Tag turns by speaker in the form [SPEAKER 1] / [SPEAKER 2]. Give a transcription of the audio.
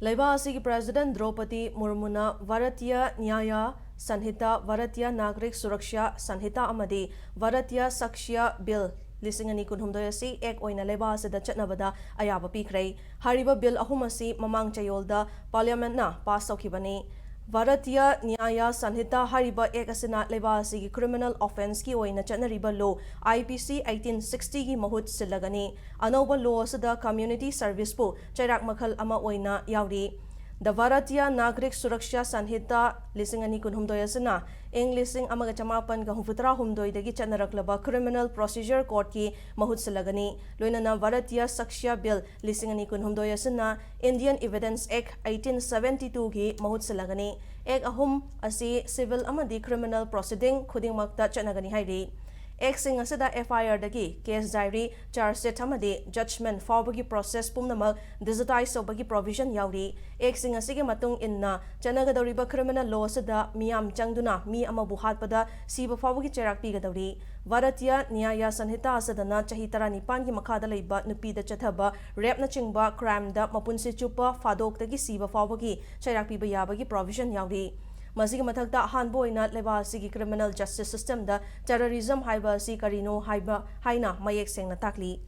[SPEAKER 1] Laibasi President Draupadi Murmuna Varatiya Nyaya Sanhita Varatiya Nagrik Suraksha Sanhita Amadi Varatiya Sakshya Bill Lisingani Kunhumdoyasi Ek Oina Laibasi da Chatnabada Ayaba Pikray Hariba Bill Ahumasi Mamang Chayolda Parliament na pass Kibani Varatiya Nyaya Sanhita Hariba Ekasina Laibasi Criminal Offence Ki Oina Chatnariba Law IPC 1860 Ki Mahut Silagani Anoba Law Sada Community Service Po Chairak Makal Ama Oina Yaudi The Varatiya Nagrik Suraksha Sanhita Lisingani Kunhumdoyasana Ing Lising Amaga Chamapan Gahumfutra Humdoy Degi Chanaraklaba Criminal Procedure Court Ki Mahut Silagani Luinana Varatiya Sakshya Bill Lisingani Kunhumdoyasana Indian Evidence Act 1872 Ki Mahut Silagani Ek Ahum Asi Civil Amadi Criminal Proceeding Khuding Makta Chanagani Hairi Ek sing asida FIR dagi case diary charge sheet amadi judgment fawbagi process pumnamak digitize sobagi provision yauri ek sing asigi matung inna chanagadoriba criminal law asida miyam changduna mi ama buhatpada siba fawbagi cherak pigadori Varatiya Nyaya Sanhita asadana chahi 19 gi makhada leiba nupi da chathaba rape na chingba crime da mapunsi chupa fadok dagi siba fawbagi cherak piba yabagi provision yauri Masigi mathakta hanbo ina Laibasi criminal justice system da terrorism haiba si karino haiba haina mayek sengna takli